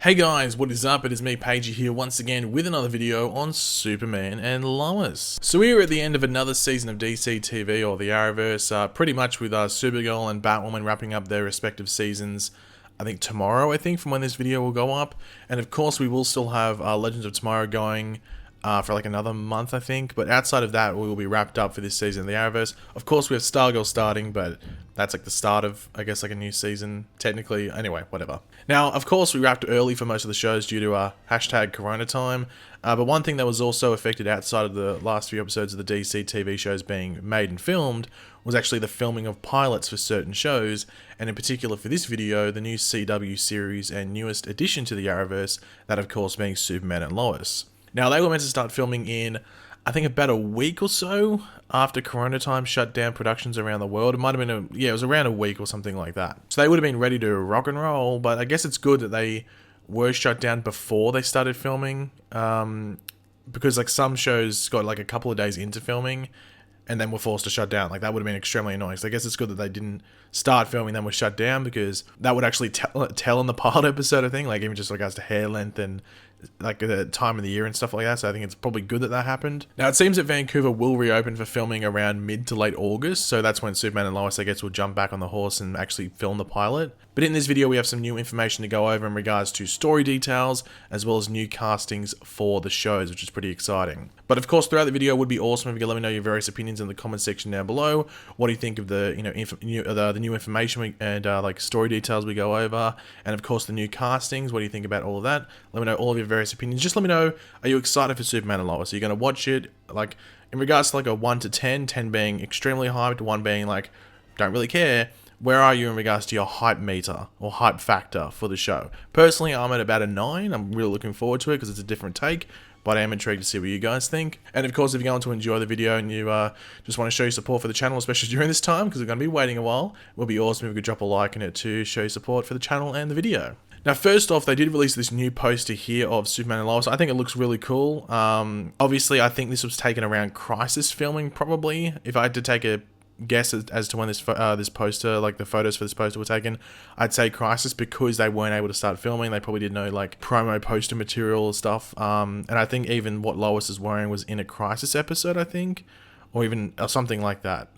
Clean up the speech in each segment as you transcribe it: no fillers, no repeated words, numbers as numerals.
Hey guys, what is up? It is me, Pagey, here once again with another video on Superman and Lois. So we are at the end of another season of DC TV, or the Arrowverse, pretty much with Supergirl and Batwoman wrapping up their respective seasons, I think tomorrow, from when this video will go up. And of course we will still have Legends of Tomorrow going for like another month, I think. But outside of that, we will be wrapped up for this season of the Arrowverse. Of course we have Stargirl starting, but that's like the start of, I guess, like a new season, technically. Anyway, whatever. Now, of course, we wrapped early for most of the shows due to hashtag Corona time. But one thing that was also affected outside of the last few episodes of the DC TV shows being made and filmed was actually the filming of pilots for certain shows. And in particular for this video, the new CW series and newest addition to the Arrowverse, that of course being Superman and Lois. Now, they were meant to start filming in, I think, about a week or so after Corona time shut down productions around the world. It might have been it was around a week or something like that. So they would have been ready to rock and roll, but I guess it's good that they were shut down before they started filming, because like some shows got like a couple of days into filming and then were forced to shut down. Like that would have been extremely annoying. So I guess it's good that they didn't start filming then were shut down, because that would actually tell in the pilot episode, I think, like even just regards to hair length and like the time of the year and stuff like that. So I think it's probably good that happened. Now it seems that Vancouver will reopen for filming around mid to late August, so that's when Superman and Lois, I guess, will jump back on the horse and actually film the pilot. But in this video we have some new information to go over in regards to story details as well as new castings for the shows, which is pretty exciting. But of course throughout the video it would be awesome if you could let me know your various opinions in the comment section down below. What do you think of the the new information and like story details we go over, and of course the new castings? What do you think about all of that? Let me know all of your various opinions. Just let me know, are you excited for Superman and Lois? Are you going to watch it? Like in regards to like a 1 to 10, 10 being extremely hyped, 1 being like don't really care. Where are you in regards to your hype meter or hype factor for the show? Personally, I'm at about a 9. I'm really looking forward to it because it's a different take, but I am intrigued to see what you guys think. And of course, if you're going to enjoy the video and you just want to show your support for the channel, especially during this time, because we're going to be waiting a while, it would be awesome if you could drop a like in it to show your support for the channel and the video. Now, first off, they did release this new poster here of Superman and Lois. I think it looks really cool. Obviously, I think this was taken around Crisis filming, probably. If I had to take a guess as to when this poster, like the photos for this poster were taken, I'd say Crisis, because they weren't able to start filming. They probably did no like promo poster material or stuff. And I think even what Lois is wearing was in a Crisis episode, I think, or even something like that.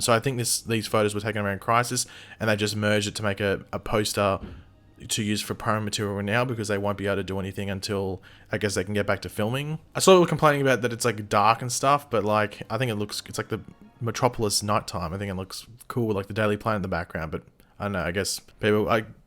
So I think these photos were taken around Crisis, and they just merged it to make a poster to use for promo material now, because they won't be able to do anything until I guess they can get back to filming. I saw people complaining about that it's like dark and stuff, but like I think it's like the Metropolis nighttime. I think it looks cool with like the Daily Planet in the background, but I don't know, I guess people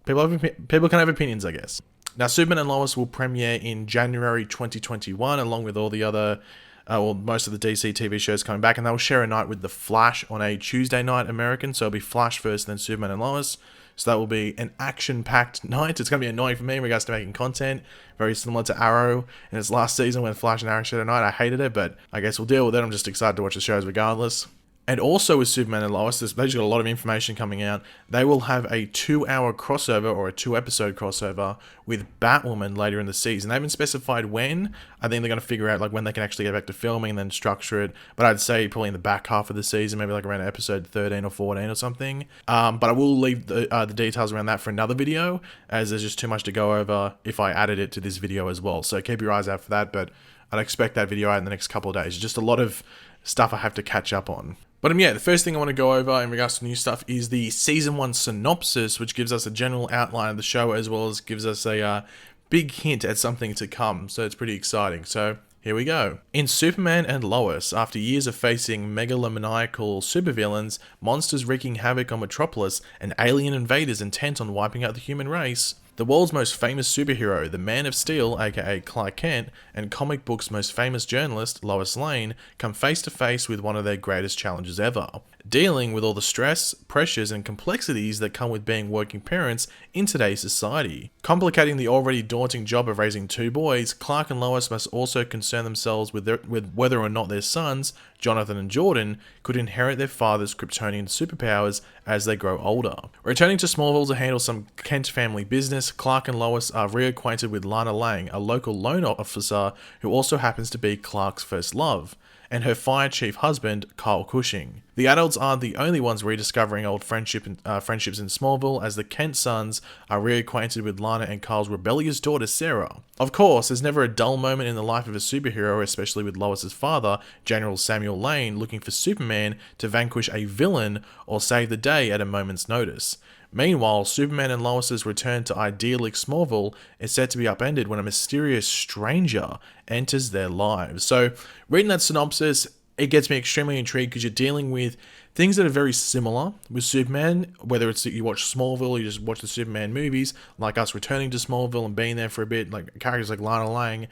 can have opinions, I guess. Now Superman and Lois will premiere in January 2021 along with all the other most of the DC TV shows coming back, and they'll share a night with The Flash on a Tuesday night American, so it'll be Flash first, then Superman and Lois. So that will be an action-packed night. It's going to be annoying for me in regards to making content, very similar to Arrow in its last season when Flash and Arrow shared a night. I hated it, but I guess we'll deal with it. I'm just excited to watch the shows regardless. And also with Superman and Lois, they've just got a lot of information coming out. They will have a 2-hour crossover, or a 2-episode crossover, with Batwoman later in the season. They haven't specified when. I think they're going to figure out like when they can actually get back to filming and then structure it. But I'd say probably in the back half of the season, maybe like around episode 13 or 14 or something. But I will leave the details around that for another video, as there's just too much to go over if I added it to this video as well. So keep your eyes out for that, but I'd expect that video out in the next couple of days. Just a lot of stuff I have to catch up on. But yeah, the first thing I want to go over in regards to new stuff is the Season 1 synopsis, which gives us a general outline of the show as well as gives us a big hint at something to come. So it's pretty exciting. So here we go. In Superman and Lois, after years of facing megalomaniacal supervillains, monsters wreaking havoc on Metropolis, and alien invaders intent on wiping out the human race, the world's most famous superhero, the Man of Steel, aka Clark Kent, and comic books' most famous journalist, Lois Lane, come face to face with one of their greatest challenges ever. Dealing with all the stress, pressures, and complexities that come with being working parents in today's society. Complicating the already daunting job of raising 2 boys, Clark and Lois must also concern themselves with whether or not their sons, Jonathan and Jordan, could inherit their father's Kryptonian superpowers as they grow older. Returning to Smallville to handle some Kent family business, Clark and Lois are reacquainted with Lana Lang, a local loan officer who also happens to be Clark's first love. and her fire chief husband, Kyle Cushing. The adults aren't the only ones rediscovering old friendships in Smallville, as the Kent sons are reacquainted with Lana and Kyle's rebellious daughter, Sarah. Of course, there's never a dull moment in the life of a superhero, especially with Lois's father, General Samuel Lane, looking for Superman to vanquish a villain or save the day at a moment's notice. Meanwhile, Superman and Lois's return to idyllic Smallville is set to be upended when a mysterious stranger enters their lives. So, reading that synopsis, it gets me extremely intrigued because you're dealing with things that are very similar with Superman, whether it's that you watch Smallville or you just watch the Superman movies, like us returning to Smallville and being there for a bit, like characters like Lana Lang.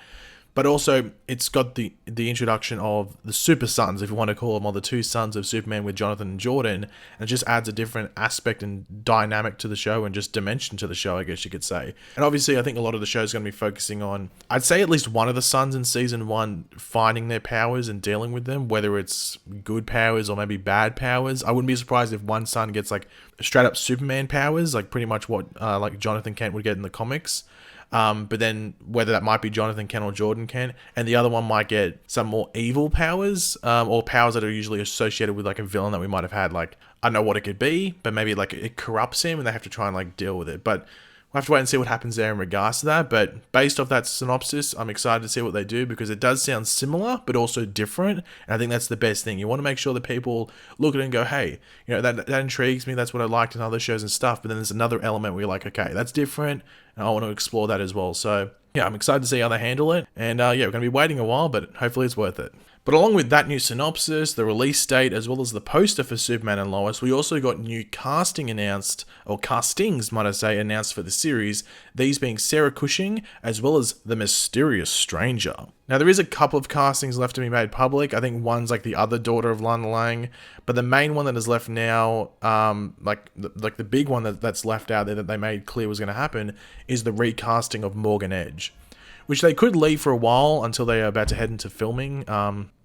But also, it's got the introduction of the Super Sons, if you want to call them, or the two sons of Superman with Jonathan and Jordan, and it just adds a different aspect and dynamic to the show and just dimension to the show, I guess you could say. And obviously, I think a lot of the show is going to be focusing on, I'd say at least one of the sons in season 1 finding their powers and dealing with them, whether it's good powers or maybe bad powers. I wouldn't be surprised if one son gets like straight up Superman powers, like pretty much what like Jonathan Kent would get in the comics. But then whether that might be Jonathan Kent or Jordan Kent, and the other one might get some more evil powers, or powers that are usually associated with like a villain that we might have had. Like, I don't know what it could be, but maybe like it corrupts him and they have to try and like deal with it. But we'll have to wait and see what happens there in regards to that. But based off that synopsis, I'm excited to see what they do because it does sound similar, but also different. And I think that's the best thing. You want to make sure that people look at it and go, hey, you know, that intrigues me. That's what I liked in other shows and stuff. But then there's another element where you're like, okay, that's different. And I want to explore that as well. So yeah, I'm excited to see how they handle it. And yeah, we're going to be waiting a while, but hopefully it's worth it. But along with that new synopsis, the release date, as well as the poster for Superman and Lois, we also got new casting announced, or castings, might I say, announced for the series, these being Sarah Cushing, as well as the mysterious stranger. Now, there is a couple of castings left to be made public. I think one's like the other daughter of Lana Lang, but the main one that is left now, like the big one that's left out there that they made clear was going to happen, is the recasting of Morgan Edge, which they could leave for a while until they are about to head into filming.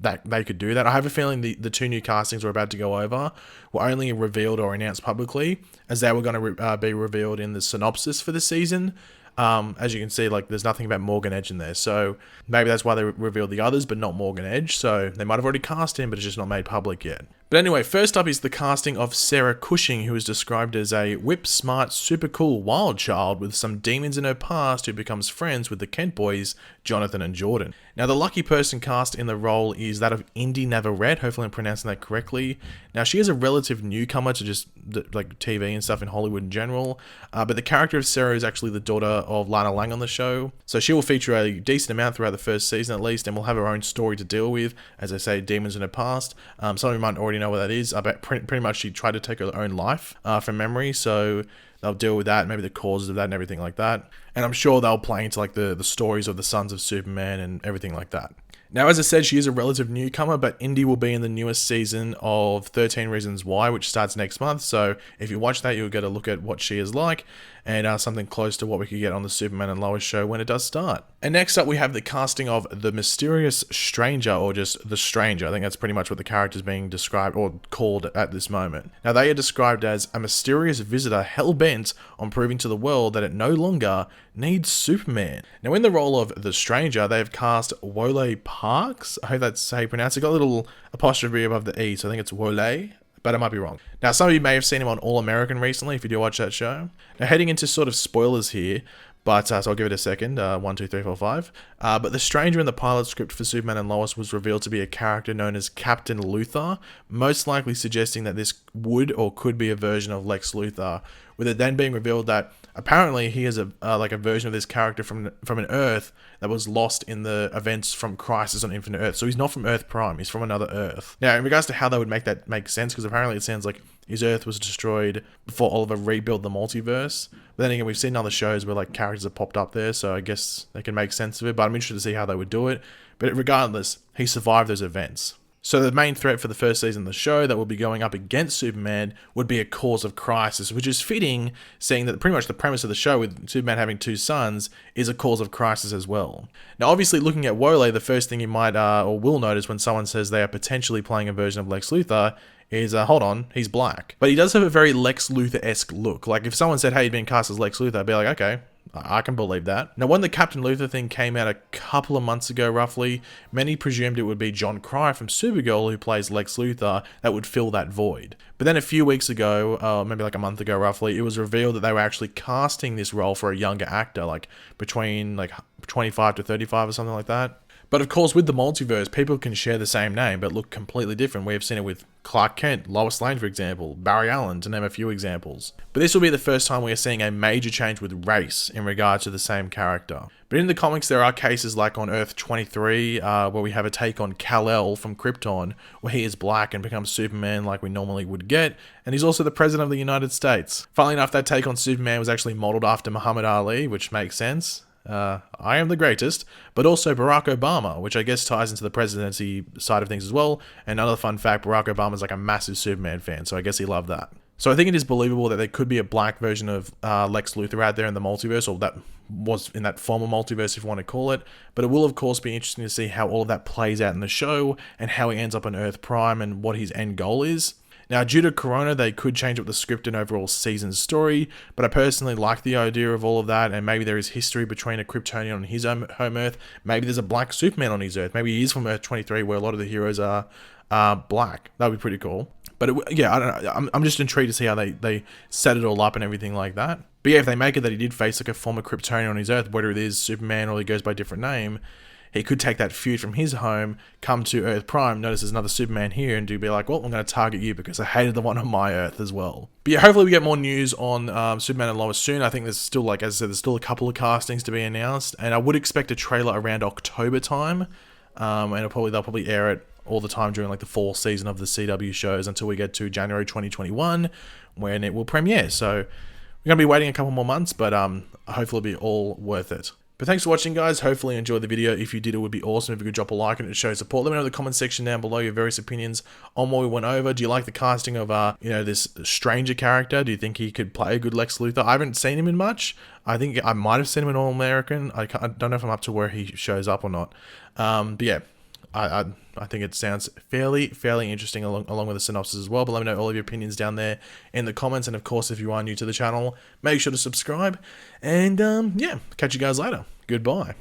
That they could do that. I have a feeling the two new castings we're about to go over were only revealed or announced publicly, as they were going to be revealed in the synopsis for the season. As you can see, like there's nothing about Morgan Edge in there, so maybe that's why they revealed the others, but not Morgan Edge. So they might have already cast him, but it's just not made public yet. But anyway, first up is the casting of Sarah Cushing, who is described as a whip-smart, super cool wild child with some demons in her past who becomes friends with the Kent boys, Jonathan and Jordan. Now, the lucky person cast in the role is that of Indy Navarrete, hopefully I'm pronouncing that correctly. Now, she is a relative newcomer to just like TV and stuff in Hollywood in general, but the character of Sarah is actually the daughter of Lana Lang on the show, so she will feature a decent amount throughout the first season at least, and will have her own story to deal with, as I say, demons in her past. Some of you might already know what that is. But pretty much she tried to take her own life from memory, so they'll deal with that, maybe the causes of that and everything like that. And I'm sure they'll play into like the stories of the sons of Superman and everything like that. Now, as I said, she is a relative newcomer, but Indy will be in the newest season of 13 Reasons Why, which starts next month. So if you watch that, you'll get a look at what she is like, and something close to what we could get on the Superman and Lois show when it does start. And next up, we have the casting of the mysterious stranger, or just the stranger. I think that's pretty much what the character is being described or called at this moment. Now, they are described as a mysterious visitor hell-bent on proving to the world that it no longer needs Superman. Now, in the role of the stranger, they have cast Wole Parks. I hope that's how you pronounce it. Got a little apostrophe above the E, so I think it's Wole, but I might be wrong. Now, some of you may have seen him on All American recently, if you do watch that show. Now, heading into sort of spoilers here, but so I'll give it a second. 1, 2, 3, 4, 5. But the stranger in the pilot script for Superman and Lois was revealed to be a character known as Captain Luthor, most likely suggesting that this would or could be a version of Lex Luthor, with it then being revealed that apparently he is a version of this character from an Earth that was lost in the events from Crisis on Infinite Earth. So he's not from Earth Prime, he's from another Earth. Now, in regards to how they would make that make sense, because apparently it sounds like his Earth was destroyed before Oliver rebuilt the multiverse. But then again, we've seen other shows where like characters have popped up there, so I guess they can make sense of it. But I'm interested to see how they would do it. But regardless, he survived those events. So the main threat for the first season of the show that will be going up against Superman would be a cause of crisis, which is fitting, seeing that pretty much the premise of the show with Superman having two sons is a cause of crisis as well. Now, obviously, looking at Wole, the first thing you might or will notice when someone says they are potentially playing a version of Lex Luthor is, hold on, he's black. But he does have a very Lex Luthor-esque look. Like, if someone said, hey, he'd been cast as Lex Luthor, I'd be like, okay, I can believe that. Now, when the Captain Luthor thing came out a couple of months ago, roughly, many presumed it would be John Cryer from Supergirl, who plays Lex Luthor, that would fill that void. But then a few weeks ago, maybe like a month ago roughly, it was revealed that they were actually casting this role for a younger actor, like between like 25 to 35 or something like that. But of course, with the multiverse, people can share the same name but look completely different. We have seen it with Clark Kent, Lois Lane, for example, Barry Allen, to name a few examples. But this will be the first time we are seeing a major change with race in regards to the same character. But in the comics, there are cases like on Earth 23, where we have a take on Kal-El from Krypton, where he is black and becomes Superman like we normally would get, and he's also the President of the United States. Funnily enough, that take on Superman was actually modeled after Muhammad Ali, which makes sense. I am the greatest, but also Barack Obama, which I guess ties into the presidency side of things as well. And another fun fact, Barack Obama is like a massive Superman fan, so I guess he loved that. So I think it is believable that there could be a black version of Lex Luthor out there in the multiverse, or that was in that former multiverse, if you want to call it. But it will, of course, be interesting to see how all of that plays out in the show, and how he ends up on Earth Prime, and what his end goal is. Now, due to Corona, they could change up the script and overall season story, but I personally like the idea of all of that, and maybe there is history between a Kryptonian on his home Earth. Maybe there's a black Superman on his Earth. Maybe he is from Earth 23, where a lot of the heroes are black. That would be pretty cool. But yeah, I don't know. I'm just intrigued to see how they set it all up and everything like that. But yeah, if they make it that he did face like a former Kryptonian on his Earth, whether it is Superman or he goes by a different name, he could take that feud from his home, come to Earth Prime, notice there's another Superman here, and be like, well, I'm going to target you because I hated the one on my Earth as well. But yeah, hopefully we get more news on Superman and Lois soon. I think there's still, like, as I said, there's still a couple of castings to be announced, and I would expect a trailer around October time, and they'll probably air it all the time during like the fall season of the CW shows until we get to January 2021, when it will premiere. So we're going to be waiting a couple more months, but hopefully it'll be all worth it. But thanks for watching, guys. Hopefully you enjoyed the video. If you did, it would be awesome if you could drop a like and it shows support. Let me know in the comment section down below your various opinions on what we went over. Do you like the casting of, this stranger character? Do you think he could play a good Lex Luthor? I haven't seen him in much. I think I might have seen him in All American. I don't know if I'm up to where he shows up or not. But yeah, I think it sounds fairly interesting along with the synopsis as well. But let me know all of your opinions down there in the comments. And of course, if you are new to the channel, make sure to subscribe. And yeah, catch you guys later. Goodbye.